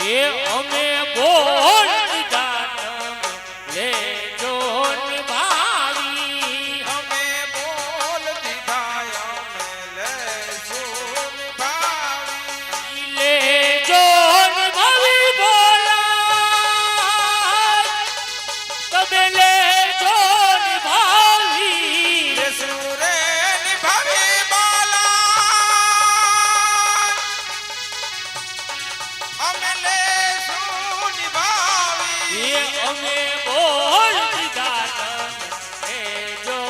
એ અમે બોલ દીધા લેજો નિભાવી અમે બોલ દીધા અમે લેશું નિભાવી લેજો નિભાવી બોલા તમે લેજો નિભાવી લેશું રે નિભાવી બોલા અમે લેશું નિભાવી એ અમે બોલ દીધા લેજો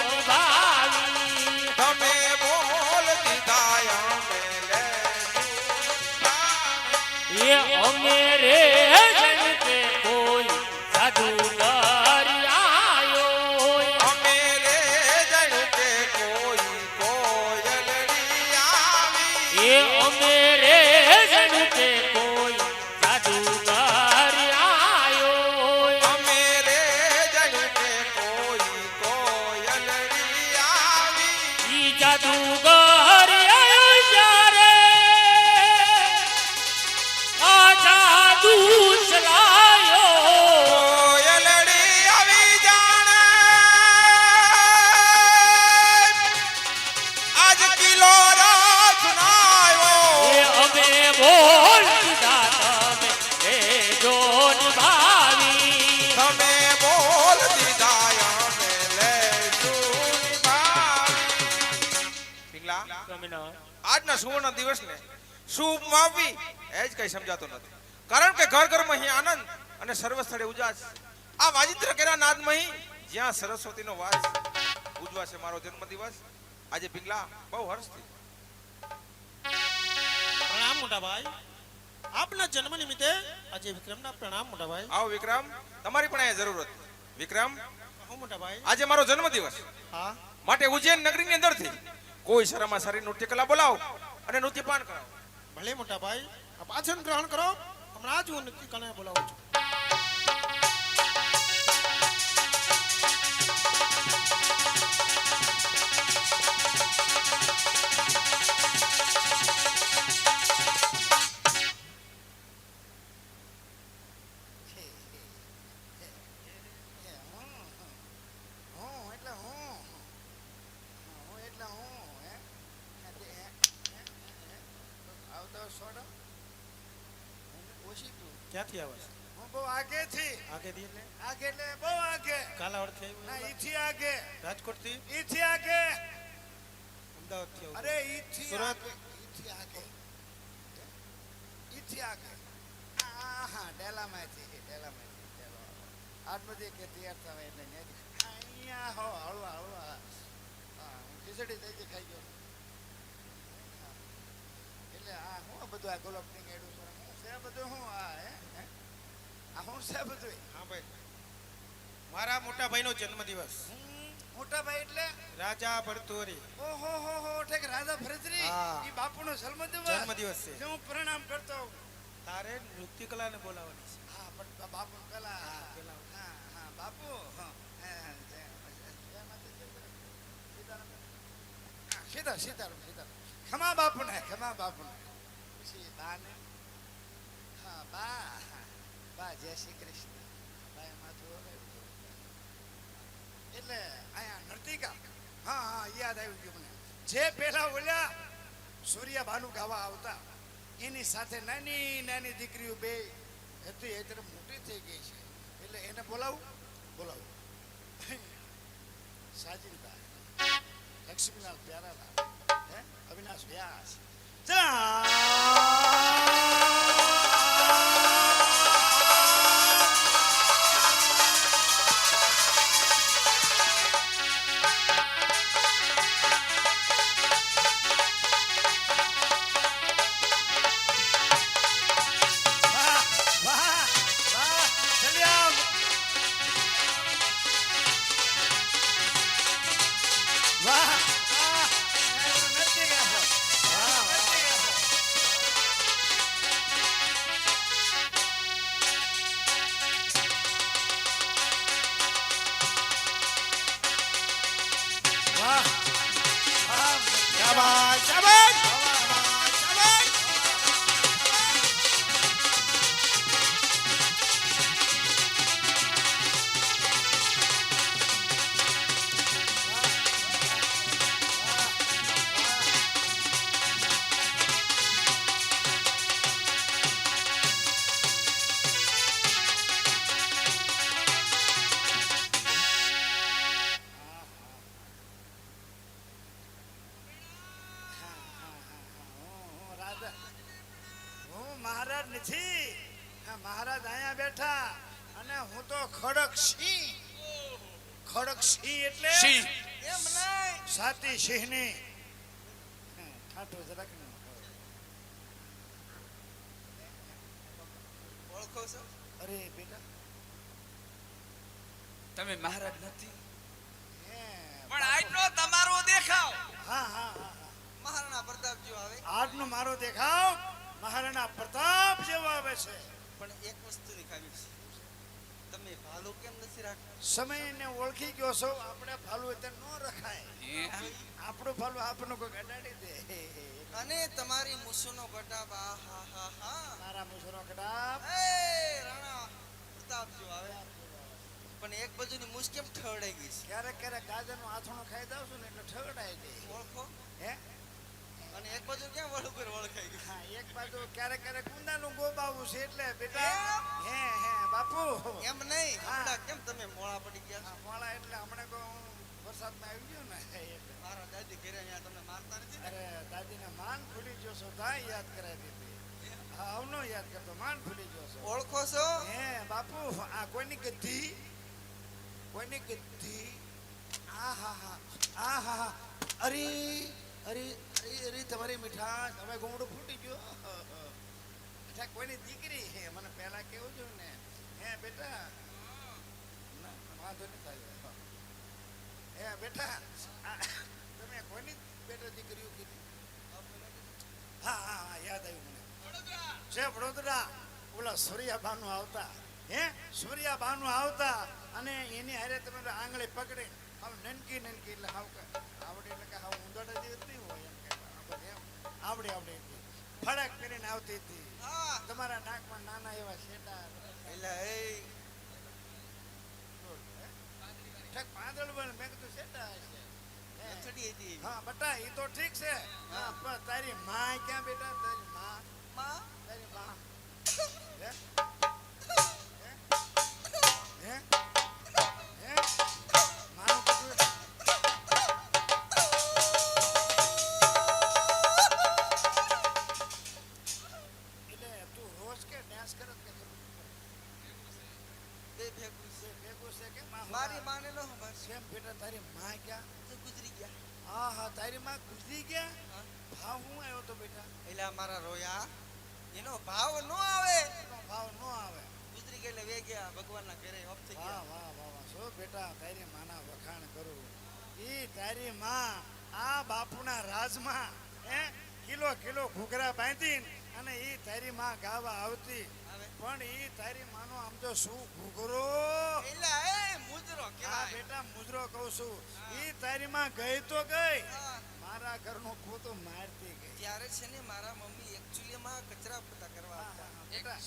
નિભાવી તમે બોલ દીધા અમે લેશું નિભાવી એ અમે રે જનતે કોઈ જાદુગર આયો અમે રે જાણ્યું કે કોઈ કોયલડી આવી એ અમે રે જનતે કોઈ જાદુગર આયો અમે રે જાણ્યું કે કોઈ કોયલડી આવી ઈ જાદુગર આયો જ્યારે આ જાદુ ચલાયો કોયલડી આવી જાણે આજ કિલો રાત સુનાયો એ અમે બોલ દીધા તમે લેજો નિભાવી તમે બોલ દીધા અમે લેશું નિભાવી પિંગલા આજના સુવર્ણ દિવસને શુભ માવી એ જ કઈ સમજાતો નથી કારણ કે ઘર ઘરમાં અહીં આનંદ અને સર્વ સ્થળે ઉજાસ આ વાજિંત્ર કેરા નાદમાં જ્યાં સરસ્વતીનો વાસ ઉજવાશે મારો જન્મદિવસ આજે પિંગલા બહુ હર્ષથી પ્રણામ મોટા ભાઈ આપના જન્મ નિમિત્તે આજે વિક્રમના પ્રણામ મોટા ભાઈ આવો વિક્રમ તમારી પણ અહીંયા જરૂર હતી વિક્રમ હું મોટા ભાઈ આજે મારો જન્મદિવસ હા માટે ઉજ્જૈન નગરીની અંદરથી કોઈ શરમા સારી નૃત્ય કલા બોલાવો અને નૃત્યપાન કરાવો ભલે મોટા ભાઈ આપ આસન ગ્રહણ કરો હમણાં જ હું નક્કી કરીને બોલાવું છું ક્યાંથી આવે છે બહુ આગેથી આગેથી એટલે આગે એટલે બહુ આગે કાલાવડથી ના આવ્યું ઈથી આગે રાજકોટથી ઈથી આગે અમદાવાદથી આવ્યું અરે ઈથી સુરત? આગે ઈથી આગે ઈથી આગે હા ડેલામાંથી આટલું કે તૈયાર થવા એટલે અહીંયા હો હળવા હળવા હા હું ખીચડી થઈ ખાઈ ગયો એટલે આ હું બધું આ ગુલાબની એડું હું છે બધું હું આ હે આ હું છે બધું હા ભાઈ મારા મોટા ભાઈનો જન્મદિવસ મોટા ભાઈ એટલે રાજા ભરતુરી ઓહો હો હો ઠેક રાજા ભરતરી હા. ઈ બાપુનો જન્મદિવસ જન્મદિવસ છે જે હું પ્રણામ કરતો હોઉં. તારે નૃત્ય કલાને બોલાવવાની છે હા પણ બાપુ પેલા પેલા. હા હા બાપુ હા સીધા સીધા ખમા બાપુને પછી બાને હા બા જય શ્રી કૃષ્ણ બા માથું ઓગાળ્યું. એટલે અહીંયા નર્તિકા હા હા યાદ આવી ગયું મને જે પેલા ઓલ્યા સૂર્યા ભાનુ ગાવા આવતા એની સાથે નાની નાની દીકરીઓ બે હતી એ તરફ મોટી થઈ ગઈ છે એટલે એને બોલાવું સાજિલબા લક્ષ્મીલાલ પ્યારાલાલ હે અવિનાશ વ્યાસ નથી. હા, મહારાજ અહીંયા બેઠા અને હું તો ખડક સિંહ. ખડક સિંહ એટલે સિંહ. એમ નહીં. સાતી સિંહની. ઠાઠું જરાક ન ઓળખો છો? અરે બેટા તમે મહારાજ નથી હે પણ આજનો તમારો દેખાવ હા હા હા હા. મહારાણા પ્રતાપ જેવો આવે. આજનો મારો દેખાવ મહારાણા પ્રતાપ જેવો આવે છે. પણ એક વસ્તુની ખામી છે. તમે ભાલું કેમ નથી રાખતા? સમયને ઓળખી ગયો છો. આપણે ભાલું એટલે ન રખાય. હે? આપણું ભાલું આપણને કોઈ અડાડી દે. અને તમારી મૂછનો ગટાબ આહા હા હા. મારા મુસરો કડાપ એ રાણા પ્રતાપ જેવો આવે. પણ એક બાજુની મૂછ કેમ ઠવડાઈ ગઈ છે? ક્યારેક ક્યારેક ગાજરનું આથણું ખાઈ જાવ છું ને એટલે ઠગડાઈ દે. ઓળખો? હે અને એક બાજુ કેમ વળું ઓળખાઈ ગઈ? હા, એક બાજુ ક્યારેક ક્યારેક ઊંડાનું ગોબાવું છે એટલે બેટા હે હે બાપુ એમ નહીં. હા. હમણાં કેમ તમે મોળા પડી ગયા છો? હા, મોળા એટલે હમણાં તો હું વરસાદમાં આવી ગયો ને એટલે. મારા દાદી ઘરે અહીંયા તમને મારતા નથી ને? અરે દાદીને માન ભૂલી ગયો છો તાય યાદ કરાવી દીધી. હા આવનો યાદ કરતો માન ભૂલી ગયો છો. ઓળખો છો? હે બાપુ આ કોઈની ગદ્દી કોઈની ગદ્દી આ હા હા આ હા હા અરે અરે અરે અરે તમારી મીઠાશ હવે ગોમડું ફૂટી ગયો. અચ્છા કોઈની દીકરી હે મને પહેલા કેવું જોઈએ ને હે બેટા ના વાંધો નહીં થાય. હે બેટા તમે કોઈની બેટા દીકરીઓ કીધી? હા હા હા યાદ આવ્યું મને છે વડોદરા ઓલા સૂર્યાબાનું આવતા હે સૂર્યાબાનું આવતા અને એની હારે તમે આંગળી પકડી હાવ નનકી નનકી એટલે હાવ આવડે એટલે કે હાવ ઊંધડા જેવી નહીં હોય એમ કે એમ આવડે આવડે ફડક કરીને આવતી હતી. હા. તમારા નાકમાં નાના એવા શેટા એટલે એ ઠેક પાંદડ બને મેં કીધું શેટા હશે. હે. નથડી હતી. હા બટા એ તો ઠીક છે હા પણ તારી માં ક્યાં બેટા તારી માં માં તારી માં હે હે હે માનું કીધું એટલે તું રોજ કે ડાન્સ કરત કે કરું બે ભેગું છે. ભેગું છે કે માં મારી માને નો ખબર છે. કેમ બેટા તારી માં ક્યાં તો ગુજરી ગયા. હા હા તારી માં ગુજરી ગયા હા. ભાવ હું આવ્યો તો બેટા એટલે મારા રોયા એનો ભાવ નો આવે. એનો ભાવ ન આવે ગુજરી ગયા એટલે વે ગયા ભગવાનના ઘરે ઓફ થઈ વાહ ગયા. વાહ વાહ વાહ શું બેટા તારી માના વખાણ કરું ઈ તારી માં આ બાપુના રાજમાં હે કિલો કિલો ઘૂઘરા બાંધીને અને ઈ તારી માં ગાવા આવતી આવે. પણ ઈ તારી માનો આમ તો શું ઘૂઘરો એટલે એ મુજરો આ કહેવાય. બેટા મુજરો કહું છું ઈ તારી માં ગઈ તો ગઈ હા. મારા ઘરનું ખોટું મારતી ગઈ ત્યારે છે ને મારા મમ્મી એકચ્યુઅલીમાં કચરા પોતા કરવા હા, આવતા. હા, બેટા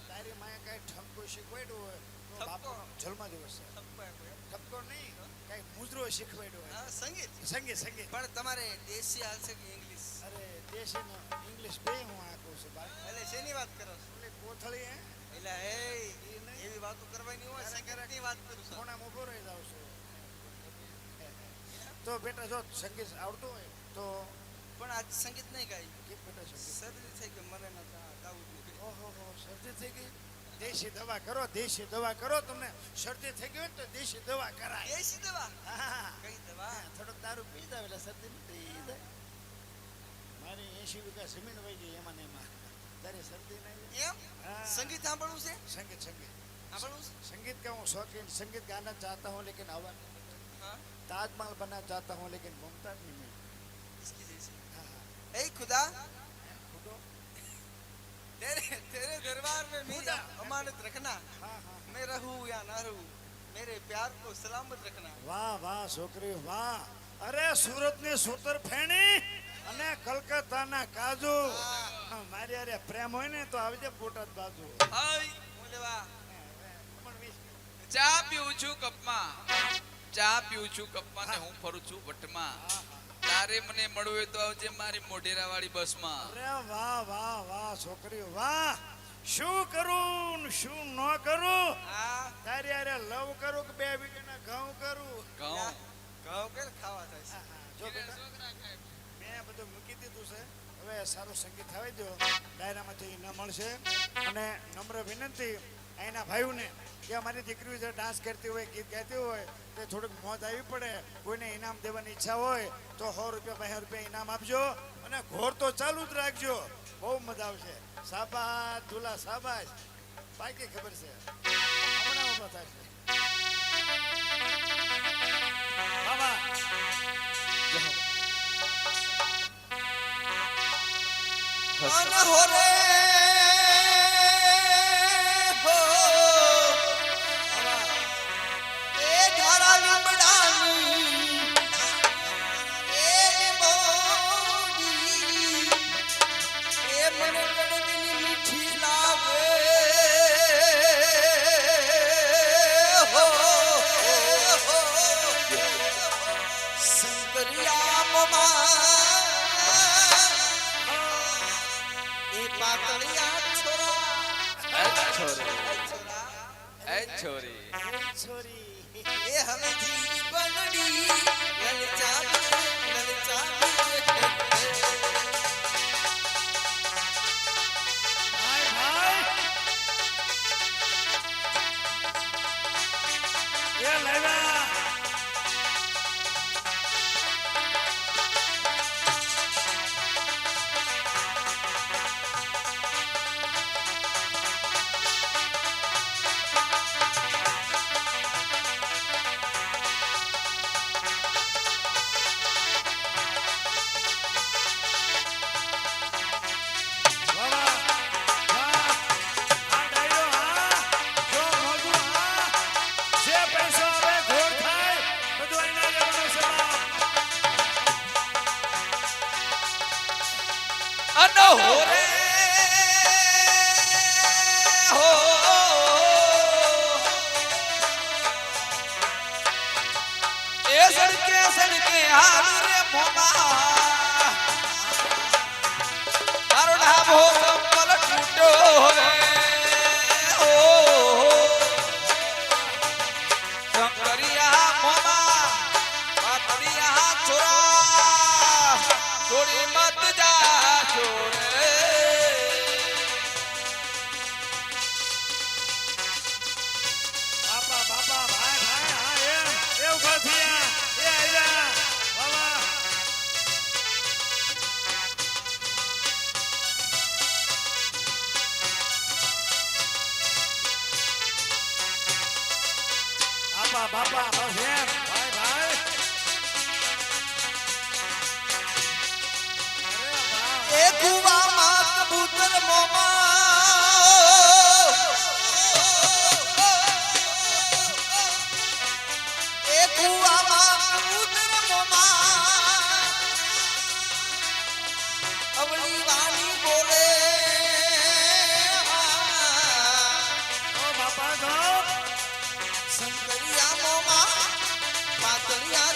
તારી માએ કઈ ઠપકો શીખવાડ્યું હોય તો ઠપકો? બાપુ જન્મ દિવસ છે ઠપકો આપ્યો એમ. ઠપકો નહીં કઈ મુજરો શીખવાડ્યો હોય હા, સંગીત. સંગીત સંગીત પણ તમારે દેશી હાલશે કે ઇંગ્લિશ? અરે દેશી ને ઇંગ્લિશ બે હું આખું છું બાઈ એટલે શેની વાત કરો છો? ઓલી કોથળી હે એટલે એ નહીં. એવી વાતો કરવાની હોય ક્યારેક સંગીતની વાત કરું છું. ખૂણામાં ઊભો રહી જાઉં છું તો બેટા જો સંગીત આવડતું હોય તો પણ આજ સંગીત નહીં ગાય. ગીત બેટા સંગીત શરદી થઈ ગઈ મને ના ગાવું જ નહીં. ઓહો હો શરદી થઈ ગઈ દેશી દવા કરો દેશી દવા કરો તમને શરદી થઈ ગઈ હોય ને તો દેશી દવા કરાય દેશી દવા? હા કઈ દવા? થોડોક દારૂ પી જાવ એટલે શરદી નહીં થઈ જાય મારી 80 વીઘા જમીન વહી ગઈ એમાં ને એમાં તારી શરદી નહીં એમ? હા. સંગીત સાંભળવું છે? संगीत संगीत સાંભળવું છે? संगीत का हूँ शौकीन संगीत गाना चाहता हूँ लेकिन आवाज હા. ताजमहल बनना चाहता हूँ लेकिन मुमताज नहीं मिली इसकी देसी. हाँ हाँ ए खुदा खुदो तेरे दरबार में मेरी खुदा. अमानत रखना. हाँ हाँ मैं रहूं या ना रहूं, मेरे प्यार को सलामत रखना. वाह वाह छोकरी वाह अरे सूरत ની સૂતર ફેણી અને કલકત્તાના કાજુ હા, મારી અરે પ્રેમ હોય ને તો આવજે બોટાદ બાજુ હાય હું લેવા ચા પીઉં છું કપમાં ચા પીઉં છું કપમાં ને હું ફરું છું વટમાં તારે મને મળવું હોય તો આવજે મારી મોઢેરા વાળી બસમાં અરે વાહ વાહ વાહ છોકરી વાહ શું કરું ને શું ન કરું હા તારી અરે લવ કરું કે 2 વીઘાના ઘઉં કરું ઘઉં ઘઉં કે ખાવા થાય છે. હા, હા, જો બેટા મેં બધું મૂકી દીધું છે હવે સારું સંગીત થવા દો, ડાયરામાંથી ન મળશે. અને નમ્ર વિનંતી અહીંના ભાઈઓને કે અમારી દીકરીઓ જે ડાન્સ કરતી હોય, ગીત ગાતી હોય તો થોડુંક મોજ આવી પડે. કોઈને ઇનામ દેવાની ઈચ્છા હોય તો 100 રૂપિયા 200 રૂપિયા ઇનામ આપજો. અને ઘોર તો ચાલુ જ રાખજો, બહુ મજા આવશે. શાબાશ દુલા શાબાશ. બાકી ખબર છે હમણાં ઊભા થશે. બાબા અનહોરે હો એ ધારા લીમડાની એ લીંબોડી એ મને કડવીની મીઠી લાગે હો શંકરિયા મોમા એ પાતળિયા છોરા એ છોરી છોરી એ હવેથી બનડી લલચાવી ભાઈ ભાઈ એ લેવા અનહોરે હો એ સડકે હાલ રે મોમા તારો ડાબો ચંપલ તૂટ્યો રે ઓ શંકરિયા મોમા પાતળિયા છોરા છોડી મત જા છોરે બાપા બાપા ભાઈ ભાઈ હા એ ઉભા થયા એ આયા બાબા બાપા બસ એમ ભાઈ ભાઈ એ કુવામાં કબૂતર મોમા એ કુવામાં કબૂતર મોમા અવળી વાણી બોલે ઓ બાપા જો શંકરિયા મોમા પાતળિયા